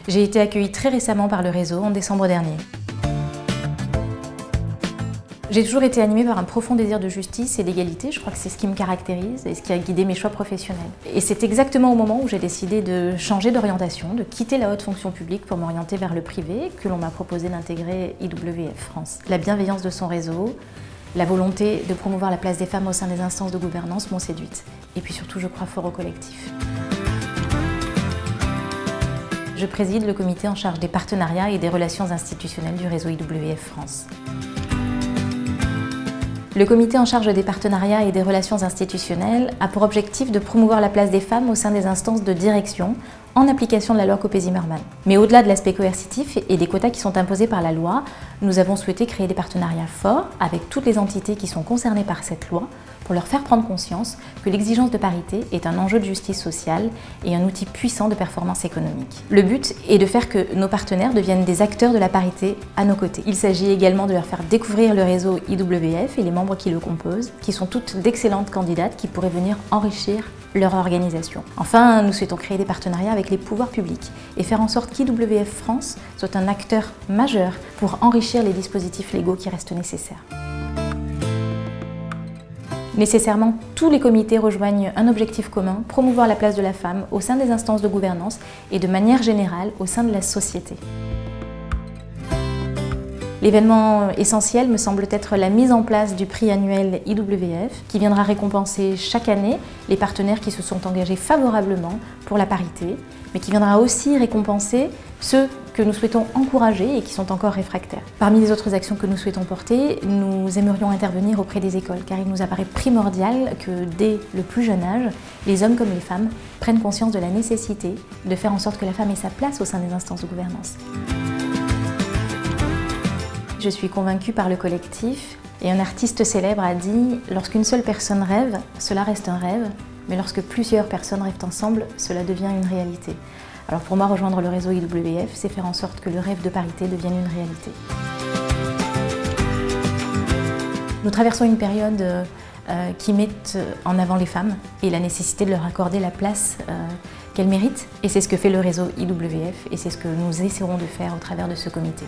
J'ai été accueillie très récemment par le réseau en décembre dernier. J'ai toujours été animée par un profond désir de justice et d'égalité. Je crois que c'est ce qui me caractérise et ce qui a guidé mes choix professionnels. Et c'est exactement au moment où j'ai décidé de changer d'orientation, de quitter la haute fonction publique pour m'orienter vers le privé, que l'on m'a proposé d'intégrer IWF France. La bienveillance de son réseau, la volonté de promouvoir la place des femmes au sein des instances de gouvernance m'ont séduite. Et puis surtout, je crois fort au collectif. Je préside le comité en charge des partenariats et des relations institutionnelles du réseau IWF France. Le comité en charge des partenariats et des relations institutionnelles a pour objectif de promouvoir la place des femmes au sein des instances de direction en application de la loi Copé-Zimmermann. Mais au-delà de l'aspect coercitif et des quotas qui sont imposés par la loi, nous avons souhaité créer des partenariats forts avec toutes les entités qui sont concernées par cette loi pour leur faire prendre conscience que l'exigence de parité est un enjeu de justice sociale et un outil puissant de performance économique. Le but est de faire que nos partenaires deviennent des acteurs de la parité à nos côtés. Il s'agit également de leur faire découvrir le réseau IWF et les membres qui le composent, qui sont toutes d'excellentes candidates qui pourraient venir enrichir leur organisation. Enfin, nous souhaitons créer des partenariats avec les pouvoirs publics et faire en sorte qu'IWF France soit un acteur majeur pour enrichir les dispositifs légaux qui restent nécessaires. Nécessairement, tous les comités rejoignent un objectif commun, promouvoir la place de la femme au sein des instances de gouvernance et de manière générale au sein de la société. L'événement essentiel me semble être la mise en place du prix annuel IWF qui viendra récompenser chaque année les partenaires qui se sont engagés favorablement pour la parité, mais qui viendra aussi récompenser ceux que nous souhaitons encourager et qui sont encore réfractaires. Parmi les autres actions que nous souhaitons porter, nous aimerions intervenir auprès des écoles car il nous apparaît primordial que dès le plus jeune âge, les hommes comme les femmes prennent conscience de la nécessité de faire en sorte que la femme ait sa place au sein des instances de gouvernance. Je suis convaincue par le collectif et un artiste célèbre a dit « Lorsqu'une seule personne rêve, cela reste un rêve, mais lorsque plusieurs personnes rêvent ensemble, cela devient une réalité ». Alors pour moi, rejoindre le réseau IWF, c'est faire en sorte que le rêve de parité devienne une réalité. Nous traversons une période qui met en avant les femmes et la nécessité de leur accorder la place qu'elles méritent. Et c'est ce que fait le réseau IWF et c'est ce que nous essaierons de faire au travers de ce comité.